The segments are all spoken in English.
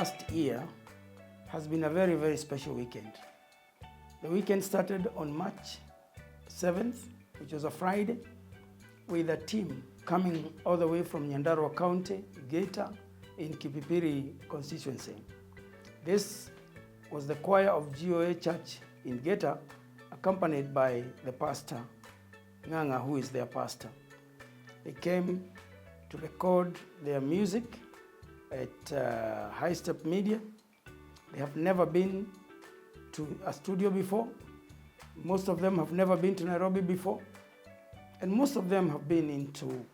past year has been a very, very special weekend. The weekend started on March 7th, which was a Friday, with a team coming all the way from Nyandarua County, Geita, in Kipipiri constituency. This was the choir of GOA Church in Geita, accompanied by the pastor, Nganga, who is their pastor. They came to record their music at High Step Media. They have never been to a studio before. Most of them have never been to Nairobi before. And most of them have been into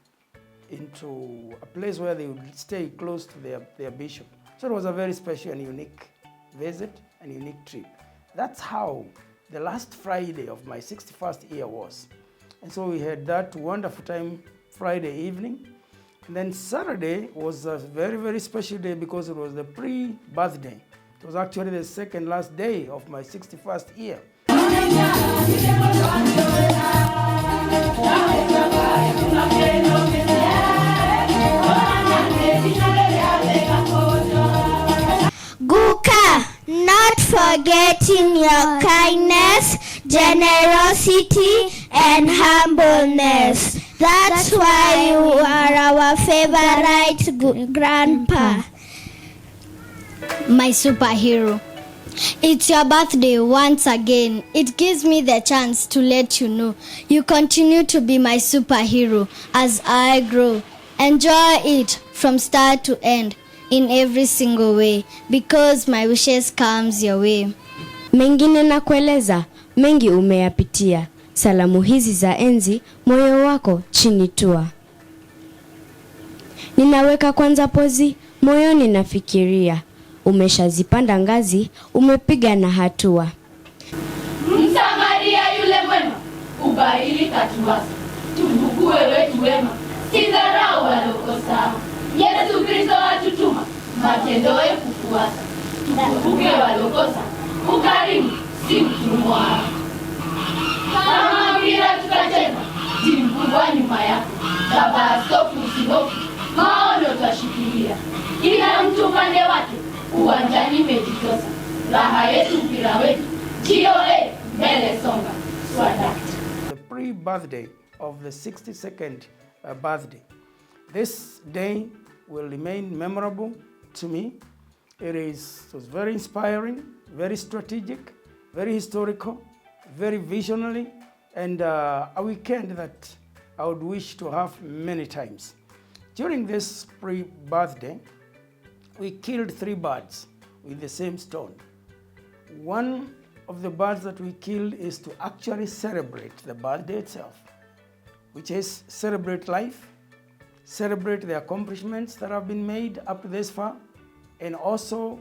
a place where they would stay close to their bishop. So it was a very special and unique visit and unique trip. That's how the last Friday of my 61st year was. And so we had that wonderful time Friday evening. And then Saturday was a very, very special day because it was the pre-birthday. It was actually the second last day of my 61st year. Guka, not forgetting your kindness, generosity, and humbleness. That's why you are our favorite grandpa. My superhero. It's your birthday once again. It gives me the chance to let you know you continue to be my superhero as I grow. Enjoy it from start to end in every single way because my wishes comes your way. Mengine na kueleza, mengi umeyapitia. Salamu hizi za enzi, moyo wako chini tua. Ninaweka kwanza pozi, moyoni nafikiria. Umeshazipanda ngazi, umepiga na hatua. Msamaria yule mwema, ubaili katuwasa. Tumbukue wetu wema, sidharau walokosa. Yesu Kristo atutuma, matendo yetu kufuasa. Tukumbuke walokosa, ukarimu si mtumwa. Kama mpira tukacheza, timu kubwa nyuma yako. Baba askofu usihofu, maono twashikilia. Kila mtu upande wake, uwanjani mejitosa. Raha yetu mpira wetu, GOA mbele songa. Swadakta. The pre-birthday of the 62nd birthday. This day will remain memorable to me. It was very inspiring, very strategic, very historical, very visionary, and a weekend that I would wish to have many times. During this pre-birthday, we killed 3 birds with the same stone. One of the birds that we killed is to actually celebrate the birthday itself, which is celebrate life, celebrate the accomplishments that have been made up to this far, and also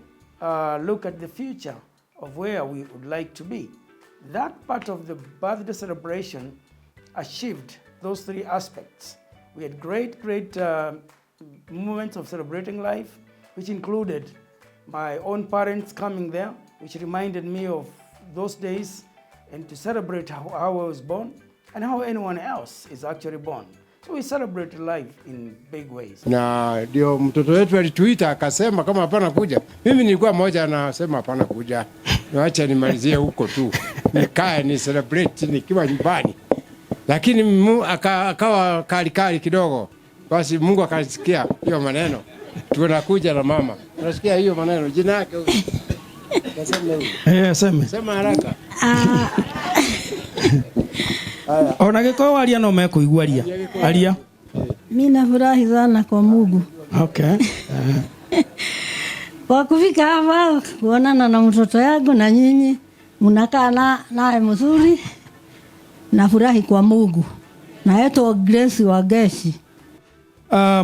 look at the future of where we would like to be. That part of the birthday celebration achieved those 3 aspects. We had great moments of celebrating life, which included my own parents coming there, which reminded me of those days and to celebrate how I was born and how anyone else is actually born. So we celebrate life in big ways. Na ndio mtoto wetu alituita akasema kama hapana kuja. Mimi nilikuwa mmoja anasema hapana kuja. Niache nimalizie huko tu. Nikae ni celebrate nikiwa nyumbani. Lakini akawa kali kidogo. Basi Mungu akasikia hiyo maneno. Tunakuja na mama. Unasikia hiyo maneno jina yake. Sema. Sema haraka. Ona giko walia no mekuigua alia. Mimi nafurahi sana kwa Mungu. Okay. Kwa kufika hapa kuonana na mtoto yangu na nyinyi mnakaa naye mzuri. Nafurahi kwa Mungu. Na yeto Grace wa Geshi.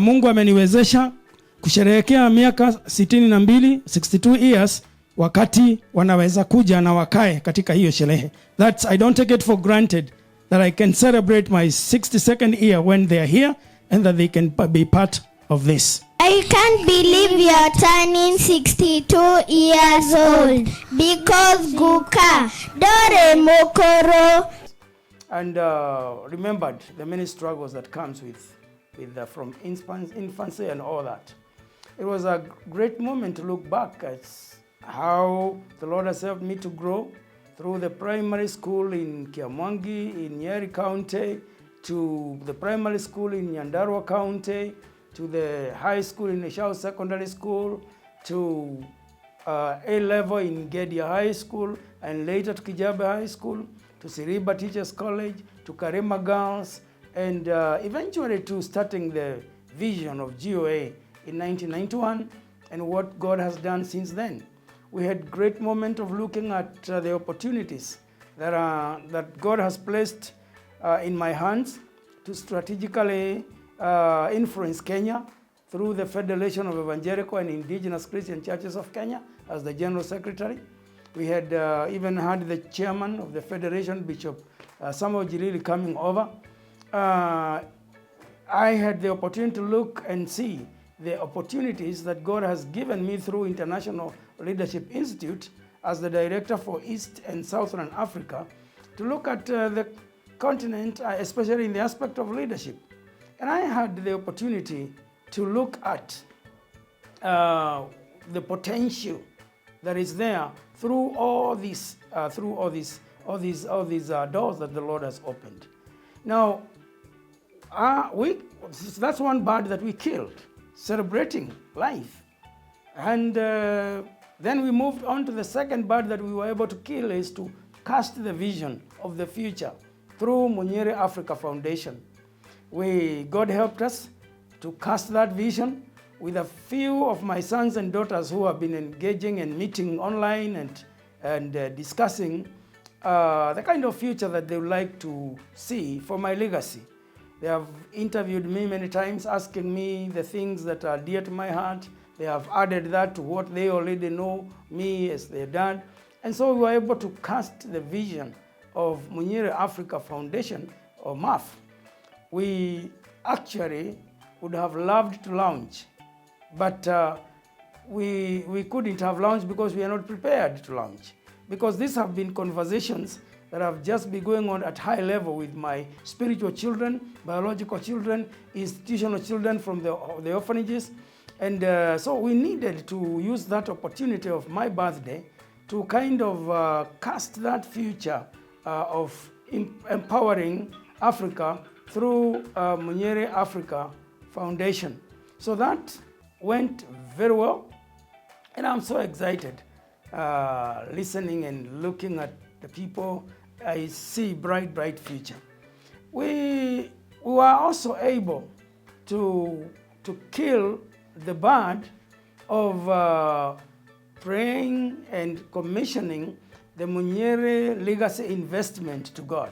Mungu ameniwezesha kusherehekea miaka 62 years wakati wanaweza kuja na wakae katika hiyo sherehe. I don't take it for granted that I can celebrate my 62nd year when they are here and that they can be part of this. I can't believe you're turning 62 years old because Guka, Dore Mokoro. And remembered the many struggles that comes with from infancy and all that. it was a great moment to look back at how the Lord has helped me to grow through the primary school in Kiamwangi in Nyeri County, to the primary school in Nyandarua County, to the high school in Ishao Secondary School, to A-level in Gedia High School, and later to Kijabe High School, to Siriba Teachers College, to Karema Girls, and eventually to starting the vision of GOA in 1991, and what God has done since then. We had great moment of looking at the opportunities that God has placed in my hands to strategically influence Kenya through the Federation of Evangelical and Indigenous Christian Churches of Kenya as the General Secretary. We had even had the chairman of the Federation, Bishop Samuel Jirili, coming over. I had the opportunity to look and see the opportunities that God has given me through International Leadership Institute as the director for East and Southern Africa, to look at the continent, especially in the aspect of leadership. And I had the opportunity to look at the potential that is there through all these doors that the Lord has opened. Now, that's one bird that we killed, celebrating life. And then we moved on to the second bird that we were able to kill, is to cast the vision of the future through Munyiri Africa Foundation. God helped us to cast that vision with a few of my sons and daughters who have been engaging and meeting online and discussing the kind of future that they would like to see for my legacy. They have interviewed me many times, asking me the things that are dear to my heart. They have added that to what they already know me as their dad. And so we were able to cast the vision of Munyiri Africa Foundation, or MAF. We actually would have loved to launch, but we couldn't have launched because we are not prepared to launch. Because these have been conversations that have just been going on at high level with my spiritual children, biological children, institutional children from the orphanages. And so we needed to use that opportunity of my birthday to kind of cast that future of empowering Africa through Munyiri Africa Foundation. So that went very well, and I'm so excited listening and looking at the people. I see bright, bright future. We were also able to kill the bird of praying and commissioning the Munyiri Legacy Investment to God.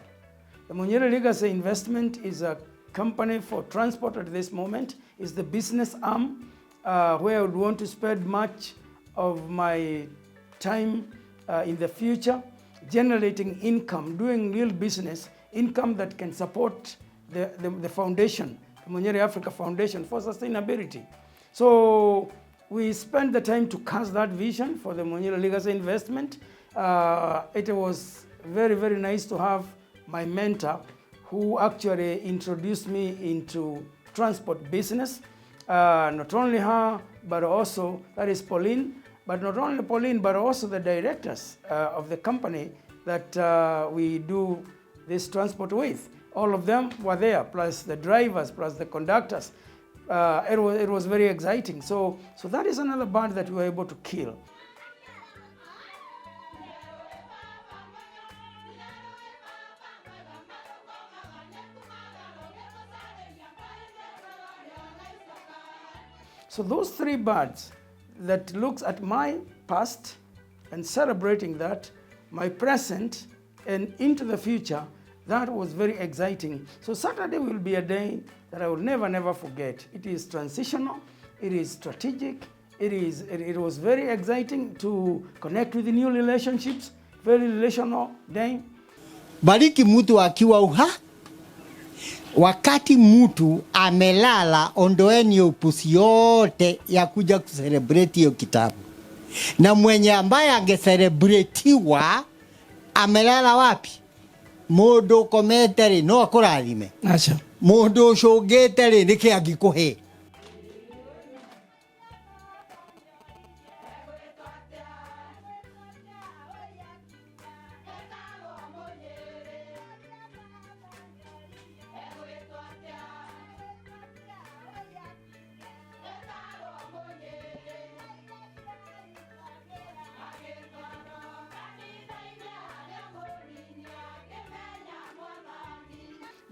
The Munyiri Legacy Investment is a company for transport at this moment. It's the business arm where I would want to spend much of my time in the future, generating income, doing real business, income that can support the foundation, the Munyiri Africa Foundation for Sustainability. So we spent the time to cast that vision for the Munyiri Legacy Investment. It was very, very nice to have my mentor who actually introduced me into transport business. Not only her, but also, that is Pauline, but not only Pauline, but also the directors of the company that we do this transport with. All of them were there, plus the drivers, plus the conductors. It was very exciting. So that is another bird that we were able to kill. So those three birds that looks at my past and celebrating that, my present, and into the future, that was very exciting. So Saturday will be a day that I will never, never forget. It is transitional, it is strategic, it was very exciting to connect with the new relationships, very relational day. Bariki mtu akiwa uha. Wakati mtu amelala, ondoeni upusi yote ya kuja kuselebrate hiyo kitabu. Na mwenye ambaye angeselebratiwa amelala wapi? Modo kometere no akurathime. Acha. Modo shogetere nike agikuhe.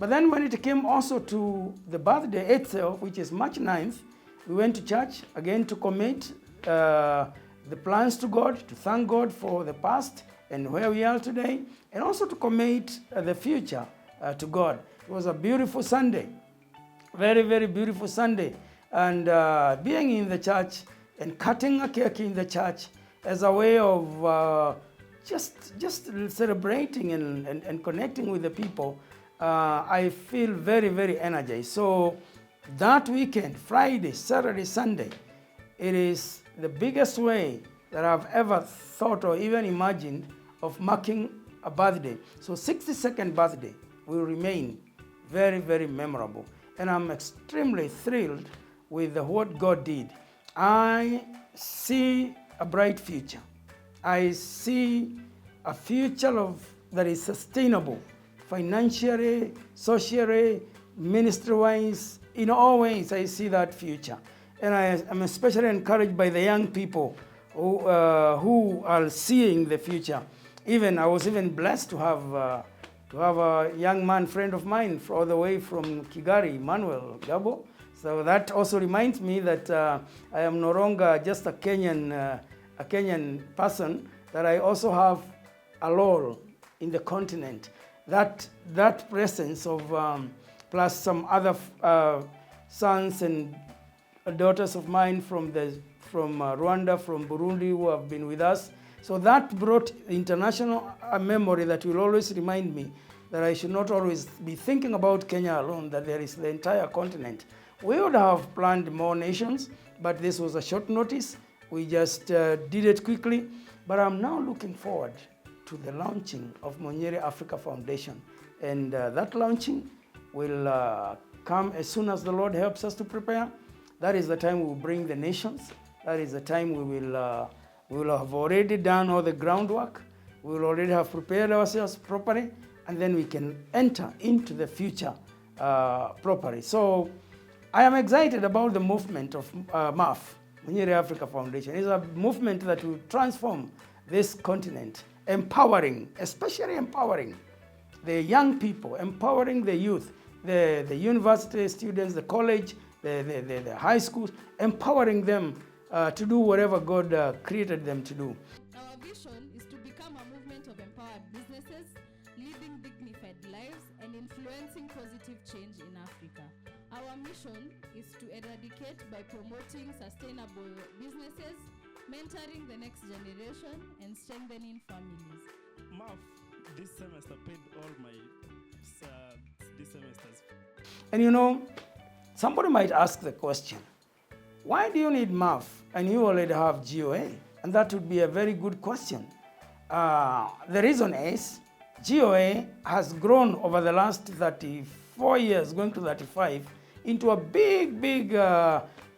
But then when it came also to the birthday itself, which is March 9th, we went to church again to commit the plans to God, to thank God for the past and where we are today, and also to commit the future to God. It was a beautiful Sunday, very, very beautiful Sunday. And being in the church and cutting a cake in the church as a way of just celebrating and connecting with the people, I feel very, very energized. So that weekend, Friday, Saturday, Sunday, it is the biggest way that I've ever thought or even imagined of marking a birthday. So 62nd birthday will remain very, very memorable. And I'm extremely thrilled with what God did. I see a bright future. I see a future that is sustainable, financially, socially, ministry-wise. In all ways, I see that future. And I am especially encouraged by the young people who are seeing the future. I was even blessed to have a young man, friend of mine, all the way from Kigali, Manuel Gabo. So that also reminds me that I am no longer just a Kenyan person, that I also have a role in the continent. That presence of plus some other sons and daughters of mine from Rwanda, from Burundi, who have been with us. So that brought international memory that will always remind me that I should not always be thinking about Kenya alone, that there is the entire continent. We would have planned more nations, but this was a short notice. We just did it quickly. But I'm now looking forward to the launching of Munyiri Africa Foundation. And that launching will come as soon as the Lord helps us to prepare. That is the time we will bring the nations. That is the time we will have already done all the groundwork. We will already have prepared ourselves properly, and then we can enter into the future properly. So I am excited about the movement of MAF, Munyiri Africa Foundation. It's a movement that will transform this continent, empowering, especially empowering the young people, empowering the youth, the university students, the college, the high schools, empowering them to do whatever God created them to do. Our vision is to become a movement of empowered businesses, living dignified lives, and influencing positive change in Africa. Our mission is to eradicate by promoting sustainable businesses, mentoring the next generation, and strengthening families. MAF this semester paid all my this semester's. And somebody might ask the question, why do you need MAF and you already have GOA? And that would be a very good question. The reason is GOA has grown over the last 34 years, going to 35, into a big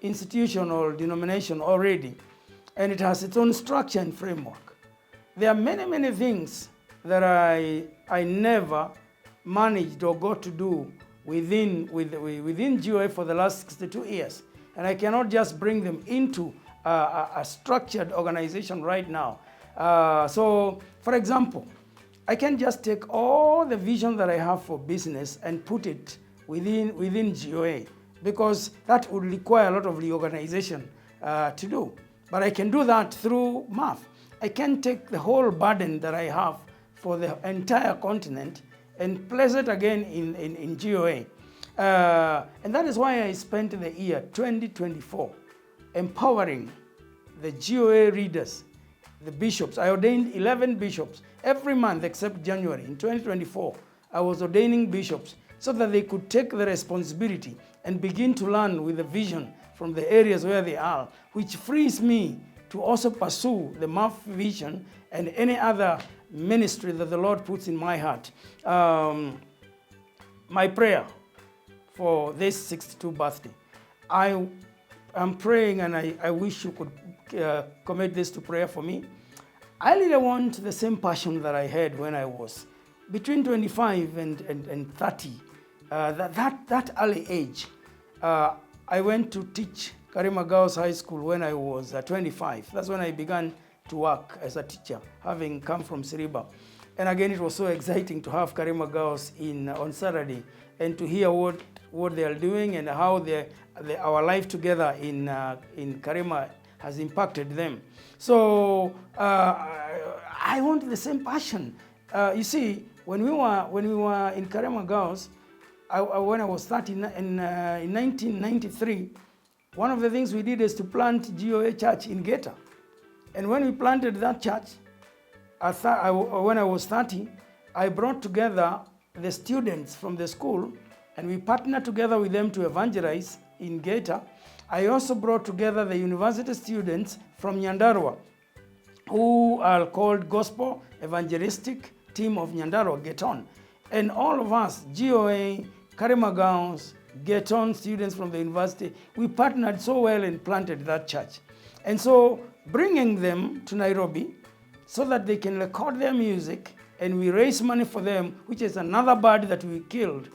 institution or denomination already. And it has its own structure and framework. There are many things that I never managed or got to do within GOA for the last 62 years. And I cannot just bring them into a structured organization right now. So, for example, I can just take all the vision that I have for business and put it within GOA, because that would require a lot of reorganization to do. But I can do that through MAF. I can take the whole burden that I have for the entire continent and place it again in GOA. And that is why I spent the year 2024 empowering the GOA readers, the bishops. I ordained 11 bishops every month except January. In 2024, I was ordaining bishops so that they could take the responsibility and begin to learn with the vision from the areas where they are, which frees me to also pursue the MAF vision and any other ministry that the Lord puts in my heart. My prayer for this 62th birthday, I am praying, and I wish you could commit this to prayer for me. I really want the same passion that I had when I was between 25 and 30, that early age. I went to teach Karima Girls High School when I was 25. That's when I began to work as a teacher, having come from Siriba. And again, it was so exciting to have Karema girls on Saturday and to hear what they are doing and how our life together in Karema has impacted them. So I want the same passion. You see, when we were in Karema girls, when I was 30 in 1993, one of the things we did is to plant GOA Church in Geta. And when we planted that church, when I was 30, I brought together the students from the school and we partnered together with them to evangelize in Geta. I also brought together the university students from Nyandarua, who are called Gospel Evangelistic Team of Nyandarua, Geton. And all of us, GOA, Karema girls, Geton students from the university, we partnered so well and planted that church. And so bringing them to Nairobi so that they can record their music and we raise money for them, which is another bird that we killed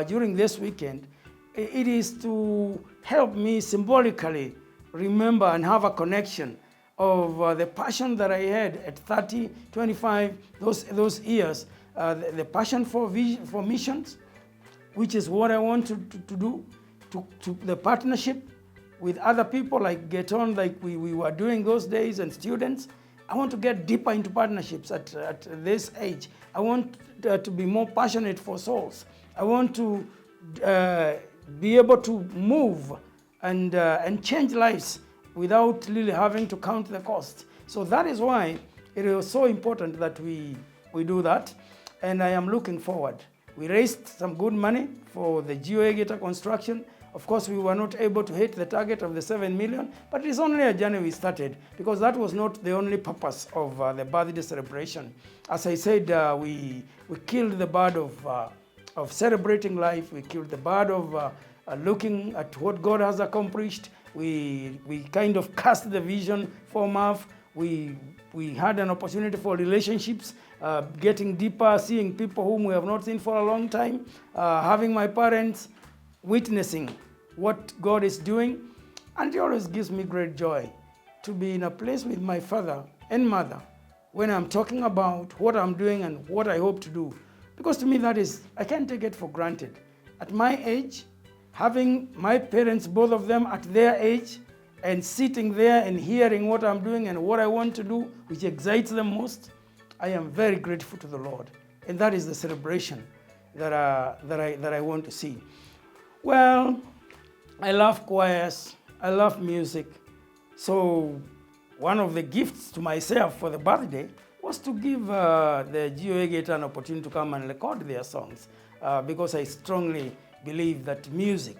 during this weekend, it is to help me symbolically remember and have a connection of the passion that I had at 30, 25, those years, the passion for missions, which is what I want to do, to the partnership with other people like Geton, like we were doing those days, and students. I want to get deeper into partnerships at this age. I want to be more passionate for souls. I want to be able to move and change lives without really having to count the cost. So that is why it is so important that we do that, and I am looking forward. We raised some good money for the GOA Geta construction. Of course, we were not able to hit the target of the 7 million, but it's only a journey we started because that was not the only purpose of the birthday celebration. As I said, we killed the bird of celebrating life. We killed the bird of looking at what God has accomplished. We kind of cast the vision for MAF. We had an opportunity for relationships, getting deeper, seeing people whom we have not seen for a long time, having my parents, witnessing what God is doing. And it always gives me great joy to be in a place with my father and mother when I'm talking about what I'm doing and what I hope to do. Because to me that is, I can't take it for granted. At my age, having my parents, both of them at their age, and sitting there and hearing what I'm doing and what I want to do, which excites them most, I am very grateful to the Lord. And that is the celebration that I want to see. Well, I love choirs, I love music. So one of the gifts to myself for the birthday was to give the GOA Geta an opportunity to come and record their songs because I strongly believe that music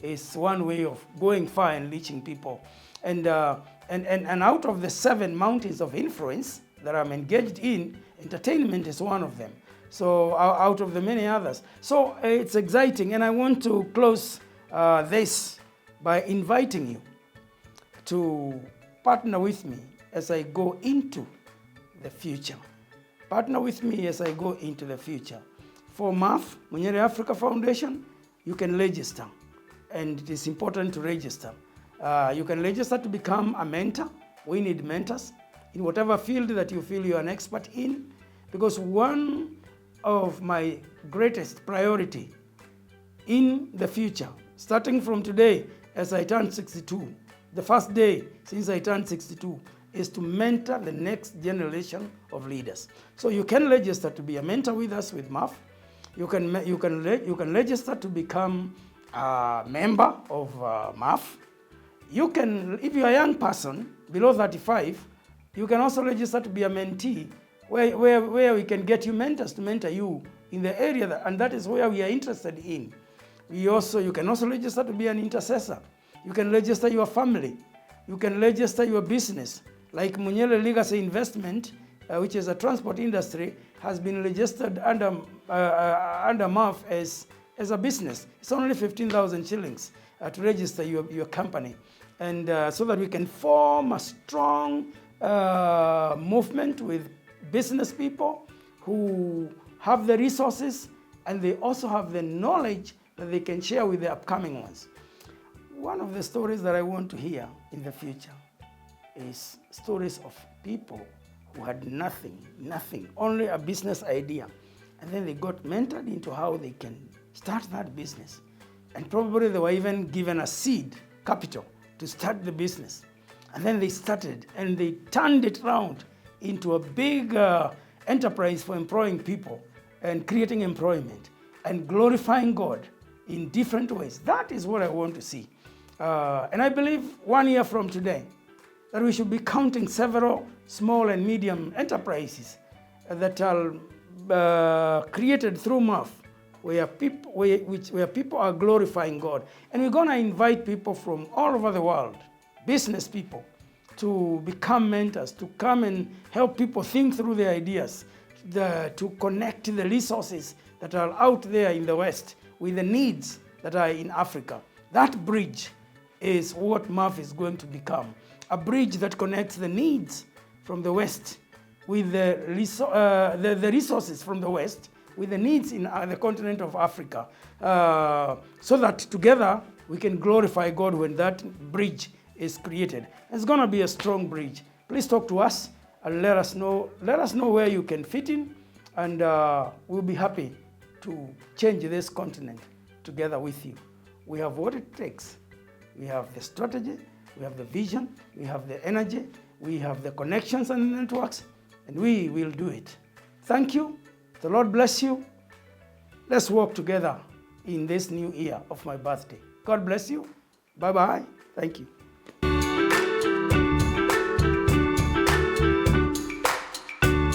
is one way of going far and reaching people. And out of the 7 mountains of influence that I'm engaged in, entertainment is one of them. So out of the many others. So it's exciting, and I want to close this by inviting you to partner with me as I go into the future. Partner with me as I go into the future. For MAF, Munyiri Africa Foundation, you can register, and it is important to register. You can register to become a mentor. We need mentors in whatever field that you feel you're an expert in, because one of my greatest priority in the future, starting from today as I turn 62, the first day since I turned 62, is to mentor the next generation of leaders. So you can register to be a mentor with us with MAF. You can register to become a member of MAF. You can, if you're a young person below 35, you can also register to be a mentee, where we can get you mentors to mentor you in the area, and that is where we are interested in. You can also register to be an intercessor. You can register your family. You can register your business. Like Munyiri Legacy Investment, which is a transport industry, has been registered under MAF as a business. It's only 15,000 shillings to register your company. And so that we can form a strong movement with business people who have the resources and they also have the knowledge that they can share with the upcoming ones. One of the stories that I want to hear in the future is stories of people who had nothing, only a business idea. And then they got mentored into how they can start that business. And probably they were even given a seed capital to start the business. And then they started and they turned it around into a big enterprise for employing people and creating employment and glorifying God in different ways. That is what I want to see. And I believe 1 year from today, that we should be counting several small and medium enterprises that are created through MAF, where people are glorifying God. And we're going to invite people from all over the world, business people, to become mentors, to come and help people think through their ideas, to connect the resources that are out there in the West with the needs that are in Africa. That bridge is what MAF is going to become, a bridge that connects the needs from the West with the resources from the West with the needs in the continent of Africa, so that together we can glorify God when that bridge is created. It's going to be a strong bridge. Please talk to us and let us know where you can fit in, and we'll be happy to change this continent together with you. We have what it takes. We have the strategy, we have the vision, we have the energy, we have the connections and networks, and we will do it. Thank you. The Lord bless you. Let's work together in this new year of my birthday. God bless you. Bye-bye. Thank you.